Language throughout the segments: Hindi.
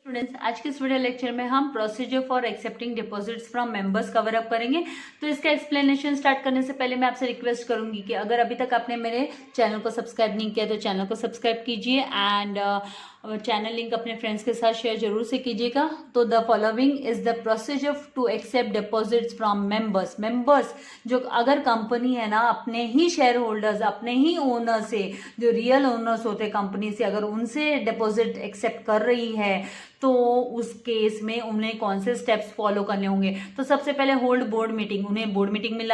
स्टूडेंट्स, आज के इस वीडियो लेक्चर में हम procedure for accepting deposits from members cover up करेंगे। तो इसका एक्सप्लेनेशन स्टार्ट करने से पहले मैं आपसे रिक्वेस्ट करूंगी कि अगर अभी तक आपने मेरे चैनल को सब्सक्राइब नहीं किया तो चैनल को सब्सक्राइब कीजिए एंड चैनल लिंक अपने फ्रेंड्स के साथ शेयर जरूर से कीजिएगा। तो the following is the procedure to accept deposits from members जो अगर कंपनी है ना अपने ही शेयर होल्डर्स, अपने ही ओनर से, जो रियल ओनर्स होते कंपनी से, अगर उनसे डिपॉजिट एक्सेप्ट कर रही है तो उस केस में उन्हें कौन से स्टेप्स फॉलो करने होंगे। तो सबसे पहले होल्ड बोर्ड मीटिंग, उन्हें बोर्ड मीटिंग में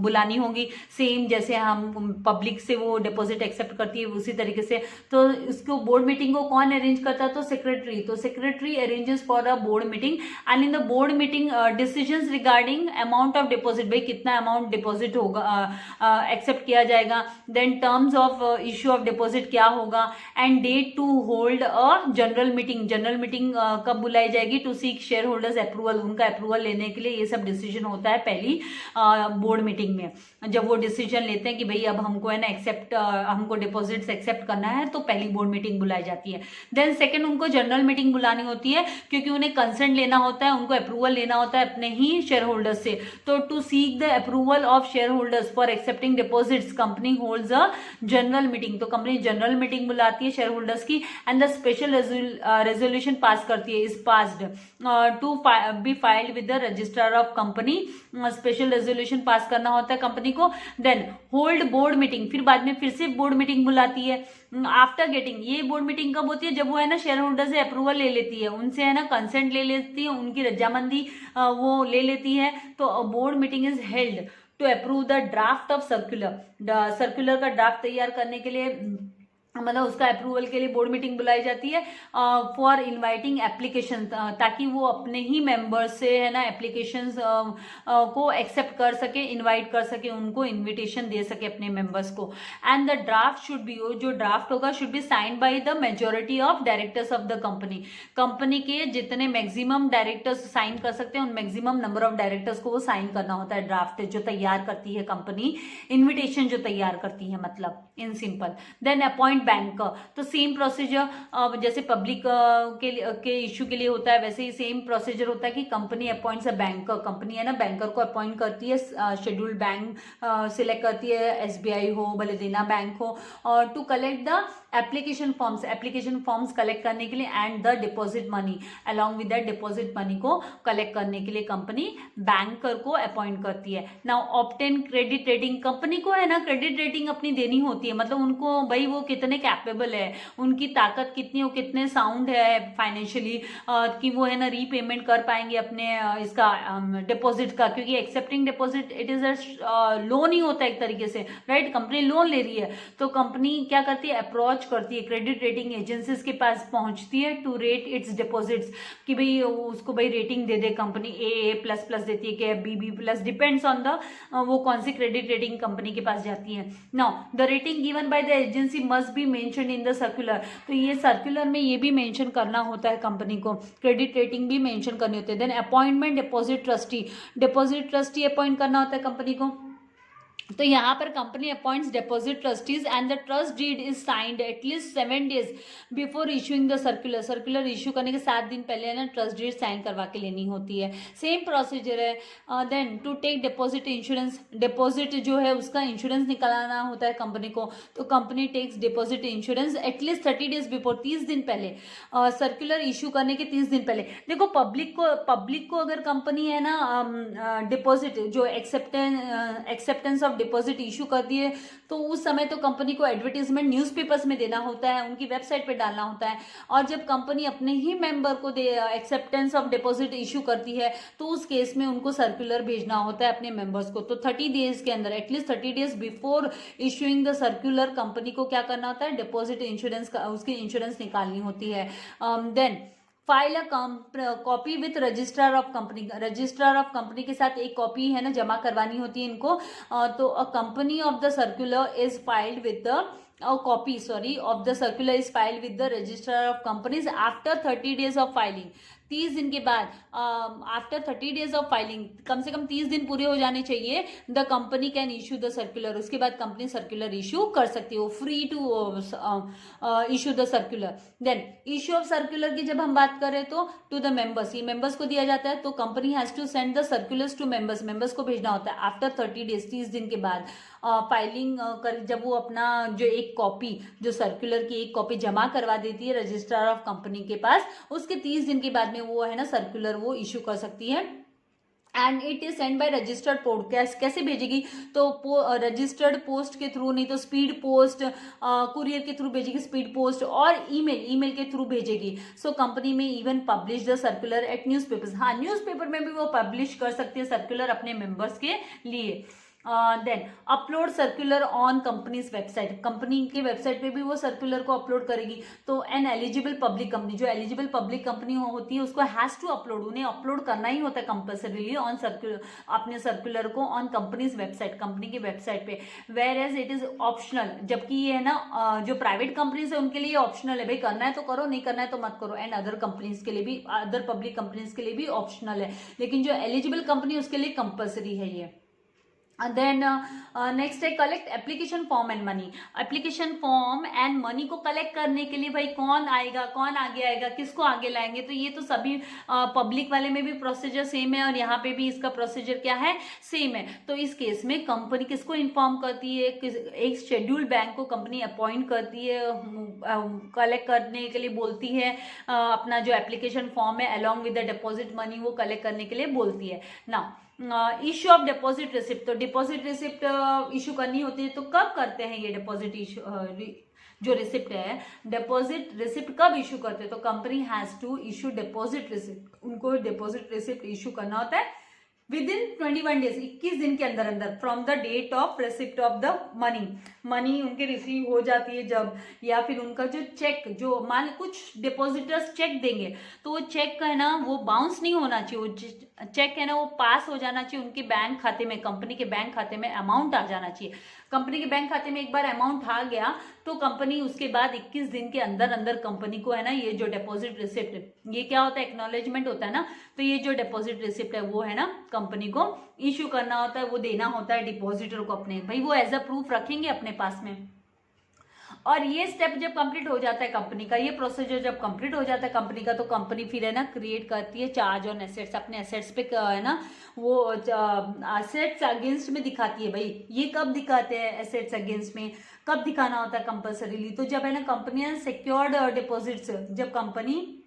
बुलानी होगी। सेम जैसे हम पब्लिक से वो डिपॉजिट एक्सेप्ट करती है उसी तरीके से। तो इसको बोर्ड मीटिंग को कौन अरेंज करता है? तो सेक्रेटरी। तो secretary arranges for a board meeting and in the board meeting decisions regarding amount of deposit, भाई कितना अमाउंट डिपॉजिट होगा, एक्सेप्ट किया जाएगा, then terms of issue of deposit क्या होगा, and date to hold a general meeting. General meeting कब बुलाई जाएगी? To seek shareholders approval, उनका अप्रूवल लेने के लिए। ये सब डिसीजन होता है पहली बोर्ड मीटिंग में, जब वो डिसीजन लेते हैं कि भाई अब हमको है ना हमको डिपॉजिट्स एक्सेप्ट करना है, तो पहली बोर्ड मीटिंग बुलाई जाती है। देन सेकंड उनको जनरल मीटिंग बुलानी होती है, क्योंकि उन्हें कंसेंट लेना होता है, उनको अप्रूवल लेना होता है अपने ही शेयर होल्डर्स से। तो to seek the approval of shareholders for accepting deposits company holds a general meeting. तो कंपनी जनरल मीटिंग बुलाती है शेयर होल्डर्स की and the special resolution pass करती है, is passed to be filed with the registrar of company. Special resolution pass करना होता है कंपनी को। देन होल्ड बोर्ड मीटिंग, फिर बाद में फिर से बोर्ड मीटिंग बुलाती है आफ्टर गेटिंग। ये बोर्ड मीटिंग कब होती है? जब वो है ना शेयर होल्डर से अप्रूवल ले लेती है, उनसे है ना कंसेंट ले लेती है, उनकी रजामंदी वो ले लेती है। तो board meeting is held to approve the draft of circular. Circular का ड्राफ्ट तैयार करने के लिए, मतलब उसका अप्रूवल के लिए बोर्ड मीटिंग बुलाई जाती है फॉर इनवाइटिंग एप्लीकेशन, ताकि वो अपने ही मेंबर्स से है ना एप्लीकेशंस को एक्सेप्ट कर सके, इनवाइट कर सके, उनको इनविटेशन दे सके अपने मेंबर्स को। And the draft should be, जो ड्राफ्ट होगा should be sign by the majority of directors of the company. Company के जितने मैक्सिमम डायरेक्टर्स साइन कर सकते हैं, उन मैक्सिमम नंबर ऑफ डायरेक्टर्स को वो साइन करना होता है। ड्राफ्ट जो तैयार करती है कंपनी, इन्विटेशन जो तैयार करती है, मतलब in simple. Then appoint bank, तो सेम प्रोसीजर जैसे पब्लिक के इश्यू के लिए होता है, वैसे ही सेम प्रोसीजर होता है कि company appoints a banker. Company है ना बैंकर को अपॉइंट करती है, शेड्यूल्ड बैंक सिलेक्ट करती है, एसबीआई हो, भले देना बैंक हो, और to collect the application forms collect करने के लिए and the deposit money, along with the deposit money को कलेक्ट करने के लिए कंपनी बैंकर को अपॉइंट करती है। Now obtain credit rating, company को है ना क्रेडिट रेटिंग अपनी देनी होती है, मतलब उनको भाई वो कितने कैपेबल है, उनकी ताकत कितनी, वो कितने साउंड है फाइनेंशियली, कि वो है ना रीपेमेंट कर पाएंगे अपने इसका डिपॉजिट का, क्योंकि accepting deposit it is a loan ही होता है एक तरीके से, राइट। कंपनी लोन ले रही है, तो कंपनी क्या करती है? अप्रोच करती है, क्रेडिट रेटिंग एजेंसीज के पास पहुंचती है टू रेट इट्स डिपॉजिट्स, कि भाई उसको भाई रेटिंग दे दे कंपनी, ए प्लस प्लस देती है कि B plus, depends on the वो कौन सी क्रेडिट रेटिंग कंपनी के पास जाती है। Now the rating given by the agency must be mention in the circular, तो ये सर्कुलर में ये भी मेंशन करना होता है कंपनी को, क्रेडिट रेटिंग भी मेंशन करनी होती है। Then appointment deposit trustee appoint करना होता है कंपनी को। तो यहाँ पर company appoints deposit trustees and the trust deed is signed at least 7 days before issuing the circular issue करने के 7 दिन पहले ना ट्रस्ट डीड साइन करवा के लेनी होती है। सेम प्रोसीजर है। Then to take deposit insurance, deposit जो है उसका इंश्योरेंस निकालना होता है कंपनी को, तो company takes deposit insurance at least 30 days before, 30 दिन पहले, सर्कुलर इशू करने के 30 दिन पहले। देखो पब्लिक को अगर कंपनी है ना डिपॉजिट जो एक्सेप्टेंस ऑफ डिपॉजिट इशू कर दिए, तो उस समय तो कंपनी को एडवर्टीजमेंट न्यूज़पेपर्स में देना होता है, उनकी वेबसाइट पे डालना होता है। और जब कंपनी अपने ही मेंबर को एक्सेप्टेंस ऑफ डिपॉजिट इशू करती है, तो उस केस में उनको सर्कुलर भेजना होता है अपने मेंबर्स को। तो 30 days के अंदर, at least 30 days before issuing the circular, company को क्या करना होता है? डिपॉजिट इंश्योरेंस का, उसकी इंश्योरेंस निकालनी होती है। Then file a copy with registrar of company, registrar of company के साथ एक कॉपी है ना जमा करवानी होती है इनको। तो a company of the circular is filed with the a copy of the circular is filed with the registrar of companies after 30 days of filing। 30 दिन के बाद आफ्टर 30 डेज ऑफ फाइलिंग, कम से कम 30 दिन पूरे हो जाने चाहिए, the company can issue the circular, उसके बाद कंपनी सर्कुलर इशू कर सकती है, free to issue the circular. Then issue of circular की जब हम बात करें तो टू द मेंबर्स, ये मेंबर्स को दिया जाता है, तो company has to send the circulars to members, members को भेजना होता है आफ्टर 30 डेज, 30 दिन के बाद फाइलिंग कर, जब वो अपना जो एक कॉपी, जो सर्कुलर की एक कॉपी जमा करवा देती है रजिस्ट्रार ऑफ कंपनी के पास, उसके 30 दिन के बाद में वो है ना सर्कुलर वो इशू कर सकती है। And it is send by registered post, कैसे भेजेगी, तो रजिस्टर्ड पोस्ट के थ्रू, नहीं तो स्पीड पोस्ट, कुरियर के थ्रू भेजेगी, स्पीड पोस्ट, और ईमेल के थ्रू भेजेगी। सो कंपनी में even publish the circular at newspapers, हाँ न्यूज़पेपर में भी वो पब्लिश कर सकती है सर्कुलर अपने मेंबर्स के लिए। Then upload circular on company's website, company के वेबसाइट पे भी वो सर्कुलर को अपलोड करेगी। तो एन एलिजिबल पब्लिक कंपनी, जो एलिजिबल पब्लिक कंपनी होती है उसको हैज टू अपलोड, उन्हें अपलोड करना ही होता है कंपल्सरीली ऑन सर्कुलर, अपने सर्कुलर को ऑन कंपनीज वेबसाइट, कंपनी की वेबसाइट पे। Whereas it is optional, जबकि ये है ना जो प्राइवेट कंपनीज है उनके लिए ऑप्शनल है, भाई करना है तो करो, नहीं करना है तो मत करो। एंड अदर कंपनीज के लिए भी, अदर पब्लिक कंपनीज के लिए भी ऑप्शनल है, लेकिन जो एलिजिबल कंपनी उसके लिए कंपल्सरी है ये। देन नेक्स्ट है collect application form and money, application form and money को कलेक्ट करने के लिए भाई कौन आएगा, कौन आगे आएगा, किसको आगे लाएंगे, तो ये तो सभी पब्लिक वाले में भी प्रोसीजर सेम है और यहाँ पे भी इसका प्रोसीजर क्या है, सेम है। तो इस केस में कंपनी किसको इन्फॉर्म करती है, एक शेड्यूल बैंक को कंपनी अपॉइंट करती है, कलेक्ट करने के लिए बोलती है, अपना जो एप्लीकेशन फॉर्म है along with the deposit money वो कलेक्ट करने के लिए बोलती है ना। इशू ऑफ डिपॉजिट रिसिप्ट, तो डिपॉजिट रिसिप्ट इशू करनी होती है, तो कब करते हैं ये डिपॉजिट इशू, जो रिसिप्ट है डिपॉजिट रिसिप्ट कब इशू करते हैं, तो company has to issue deposit receipt, उनको डिपॉजिट रिसिप्ट इशू करना होता है विद इन 21 डेज, 21 दिन के अंदर अंदर, from the date of receipt of the money उनके रिसीव हो जाती है जब, या फिर उनका जो चेक, जो मान कुछ डिपॉजिटर्स चेक देंगे तो वो चेक का है ना वो बाउंस नहीं होना चाहिए, वो चेक है ना वो पास हो जाना चाहिए उनके बैंक खाते में, कंपनी के बैंक खाते में अमाउंट आ जाना चाहिए। कंपनी के बैंक खाते में एक बार अमाउंट आ गया तो कंपनी उसके बाद 21 दिन के अंदर अंदर कंपनी को है ना ये जो डिपॉजिट रिसिप्ट, ये क्या होता है, एक्नॉलेजमेंट होता है ना, तो ये जो डिपॉजिट रिसिप्ट है वो है ना कंपनी को इशू करना होता है, वो देना होता है डिपॉजिटर को अपने, भाई वो एज अ प्रूफ रखेंगे अपने पास में। और ये स्टेप जब कंप्लीट हो जाता है कंपनी का, ये प्रोसीजर जब कंप्लीट हो जाता है कंपनी का, तो कंपनी फिर है ना क्रिएट करती है चार्ज ऑन एसेट्स, अपने एसेट्स पे है ना वो एसेट्स अगेंस्ट में दिखाती है। भाई ये कब दिखाते हैं एसेट्स अगेंस्ट में, कब दिखाना होता है कंपल्सरीली, तो जब है ना कंपनी सिक्योर्ड डिपॉजिट्स, जब कंपनी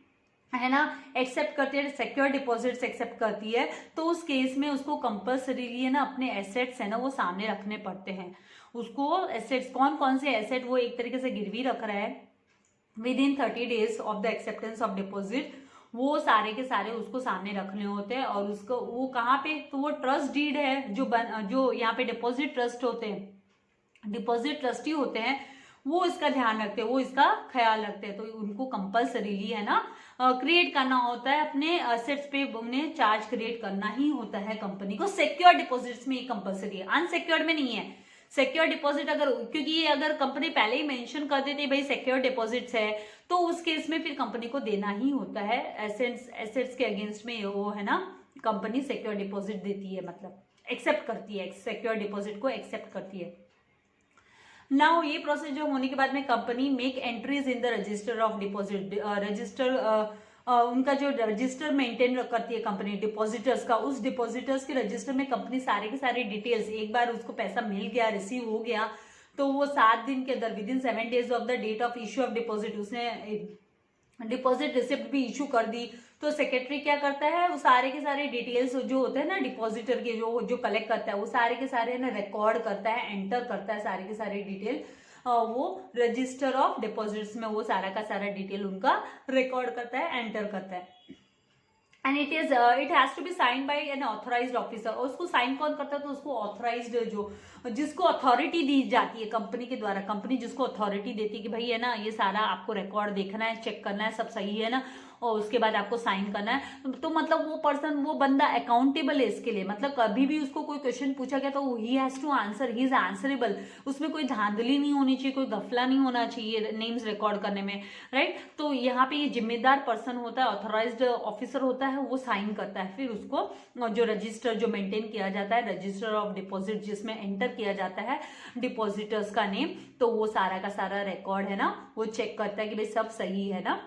है ना एक्सेप्ट करती है, सिक्योर डिपॉजिट्स एक्सेप्ट करती है, तो उस केस में उसको कंपल्सरीली है ना अपने एसेट्स है ना वो सामने रखने पड़ते हैं। उसको एसेट्स कौन कौन से एसेट वो एक तरीके से गिरवी रख रहा है with in 30 days of the acceptance of deposit, वो सारे के सारे उसको सामने रखने होते हैं। और उसको वो कहाँ पे, तो वो ट्रस्ट डीड है जो यहाँ पे डिपॉजिट ट्रस्ट होते हैं, डिपॉजिट ट्रस्टी होते हैं, वो इसका ध्यान रखते हैं, वो इसका ख्याल रखते हैं, तो उनको कंपल्सरीली है ना क्रिएट करना होता है अपने एसेट्स पे, उन्हें चार्ज क्रिएट करना ही होता है कंपनी को। सिक्योर डिपॉजिट्स में ये कंपल्सरी है, अनसिक्योर्ड में नहीं है। सिक्योर डिपॉजिट अगर, क्योंकि ये अगर कंपनी पहले ही मेंशन कर देती है भाई सिक्योर डिपॉजिट्स है, तो उस केस में फिर कंपनी को देना ही होता है एसेट्स के अगेंस्ट में, वो है ना कंपनी सिक्योर डिपॉजिट देती है, मतलब एक्सेप्ट करती है, सिक्योर डिपॉजिट को एक्सेप्ट करती है। नाउ ये प्रोसेस जो होने के बाद में company make entries in the register of deposit, उनका जो रजिस्टर मेंटेन करती है कंपनी डिपॉजिटर्स का, उस डिपॉजिटर्स के रजिस्टर में कंपनी सारे के सारे डिटेल्स, एक बार उसको पैसा मिल गया, रिसीव हो गया, तो वो 7 दिन के अंदर within 7 days of the date of issue of deposit उसने डिपॉजिट रिसिप्ट भी इशू कर दी, तो सेक्रेटरी क्या करता है, वो सारे के सारे डिटेल्स जो होते हैं ना डिपॉजिटर के जो कलेक्ट करता है, वो सारे के सारे ना रिकॉर्ड करता है, एंटर करता है सारे के सारे डिटेल, वो रजिस्टर ऑफ डिपॉजिट्स में वो सारा का सारा डिटेल उनका रिकॉर्ड करता है, एंटर करता है। And it has to be sign by an authorised officer, और उसको साइन कौन करता है, तो उसको ऑथराइज्ड जो जिसको अथॉरिटी दी जाती है कंपनी के द्वारा, कंपनी जिसको अथॉरिटी देती है कि भाई है ना ये सारा आपको रिकॉर्ड देखना है, चेक करना है, सब सही है ना, और उसके बाद आपको साइन करना है। तो मतलब वो पर्सन, वो बंदा अकाउंटेबल है इसके लिए, मतलब कभी भी उसको कोई क्वेश्चन पूछा गया तो he has to answer, he is answerable. उसमें कोई धांधली नहीं होनी चाहिए, कोई गफला नहीं होना चाहिए नेम्स रिकॉर्ड करने में, राइट। तो यहाँ पे ये जिम्मेदार पर्सन होता है, ऑथोराइज्ड ऑफिसर होता है, वो साइन करता है। फिर उसको जो रजिस्टर जो मेंटेन किया जाता है, रजिस्टर ऑफ डिपॉजिट, जिसमें एंटर किया जाता है डिपॉजिटर्स का नेम, तो वो सारा का सारा रिकॉर्ड है ना, वो चेक करता है कि भाई सब सही है ना।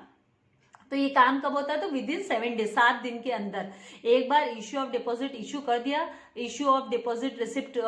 तो ये काम कब होता है? तो विद इन 7 डेज, 7 दिन के अंदर एक बार इश्यू ऑफ डिपॉजिट इश्यू कर दिया, इश्यू ऑफ डिपॉजिट रिसिप्ट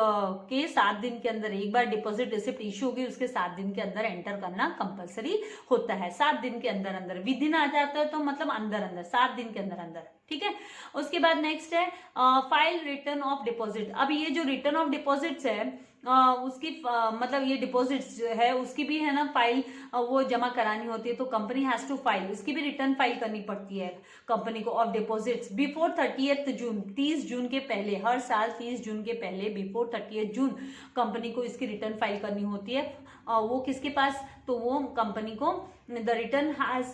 के 7 दिन के अंदर एक बार डिपॉजिट रिसिप्ट इश्यू होगी, उसके 7 दिन के अंदर एंटर करना कंपलसरी होता है। 7 दिन के अंदर अंदर, विद इन आ जाता है तो मतलब अंदर अंदर, 7 दिन के अंदर अंदर, ठीक है। उसके बाद नेक्स्ट है फाइल रिटर्न ऑफ डिपॉजिट। अब ये जो रिटर्न ऑफ डिपॉजिट्स है उसकी मतलब ये डिपॉजिट्स है उसकी भी है ना फाइल वो जमा करानी होती है, तो कंपनी हैज टू फाइल, उसकी भी रिटर्न फाइल करनी पड़ती है कंपनी को ऑफ डिपॉजिट्स बिफोर 30th जून, 30 जून के पहले, हर साल 30 जून के पहले बिफोर 30th जून कंपनी को इसकी रिटर्न फाइल करनी होती है। वो किसके पास? तो वो कंपनी को the return has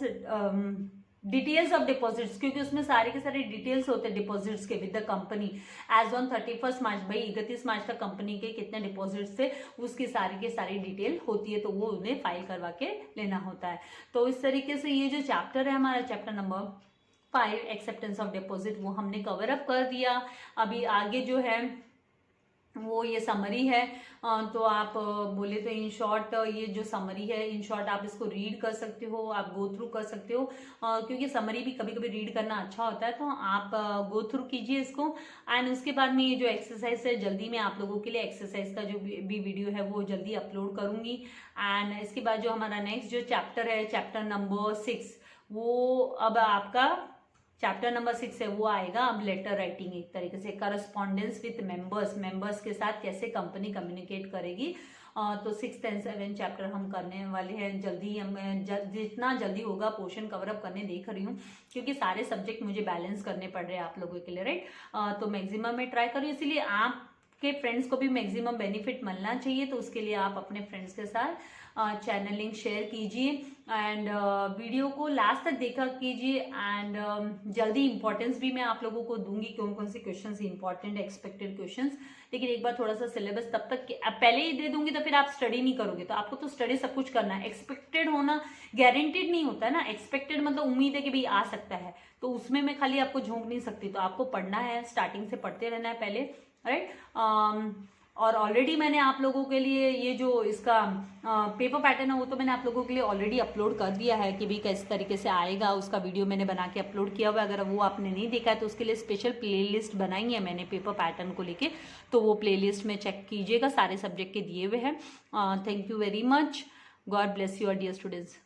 details of deposits, क्योंकि उसमें सारे के सारे डिटेल्स होते हैं डिपॉजिट्स के with the company as on 31 March, भाई 31 मार्च तक कंपनी के कितने डिपॉजिट्स थे उसकी सारी के सारी डिटेल होती है, तो वो उन्हें फाइल करवा के लेना होता है। तो इस तरीके से ये जो चैप्टर है हमारा, chapter number 5 acceptance of deposit, वो हमने कवर अप कर दिया। अभी आगे जो है वो ये समरी है, तो आप बोले तो इन शॉर्ट ये जो समरी है इन शॉर्ट आप इसको रीड कर सकते हो, आप गो थ्रू कर सकते हो, क्योंकि समरी भी कभी कभी रीड करना अच्छा होता है, तो आप गो थ्रू कीजिए इसको। एंड उसके बाद में ये जो एक्सरसाइज है जल्दी मैं आप लोगों के लिए एक्सरसाइज का जो भी वीडियो है वो जल्दी अपलोड करूंगी। एंड इसके बाद जो हमारा नेक्स्ट जो चैप्टर है, चैप्टर नंबर 6, वो अब आपका चैप्टर नंबर 6 है वो आएगा अब लेटर राइटिंग, एक तरीके से करस्पॉन्डेंस विथ मेंबर्स, मेंबर्स के साथ कैसे कंपनी कम्युनिकेट करेगी। तो 6th and 7th चैप्टर हम करने वाले हैं जल्दी, जितना जल्दी होगा पोर्शन कवर अप करने देख रही हूँ, क्योंकि सारे सब्जेक्ट मुझे बैलेंस करने पड़ रहे हैं आप लोगों के लिए, राइट। तो मैक्सिमम मैं ट्राई करूँ, इसीलिए आपके फ्रेंड्स को भी मैक्सिमम बेनिफिट मिलना चाहिए, तो उसके लिए आप अपने फ्रेंड्स के साथ चैनल लिंक शेयर कीजिए एंड वीडियो को लास्ट तक देखा कीजिए। एंड जल्दी इंपॉर्टेंस भी मैं आप लोगों को दूंगी, कौन कौन से क्वेश्चंस इंपॉर्टेंट एक्सपेक्टेड क्वेश्चंस, लेकिन एक बार थोड़ा सा सिलेबस तब तक पहले ही दे दूंगी तो फिर आप स्टडी नहीं करोगे, तो आपको तो स्टडी सब कुछ करना है। एक्सपेक्टेड होना गारंटीड नहीं होता है ना, एक्सपेक्टेड मतलब उम्मीद है कि भाई आ सकता है, तो उसमें मैं खाली आपको झोंक नहीं सकती, तो आपको पढ़ना है, स्टार्टिंग से पढ़ते रहना है पहले, राइट। और ऑलरेडी मैंने आप लोगों के लिए ये जो इसका पेपर पैटर्न है वो तो मैंने आप लोगों के लिए ऑलरेडी अपलोड कर दिया है कि भाई किस तरीके से आएगा, उसका वीडियो मैंने बना के अपलोड किया हुआ है। अगर वो आपने नहीं देखा है तो उसके लिए स्पेशल प्लेलिस्ट बनाई है मैंने पेपर पैटर्न को लेके, तो वो प्लेलिस्ट में चेक कीजिएगा, सारे सब्जेक्ट के दिए हुए हैं। Thank you very much, God bless you dear students.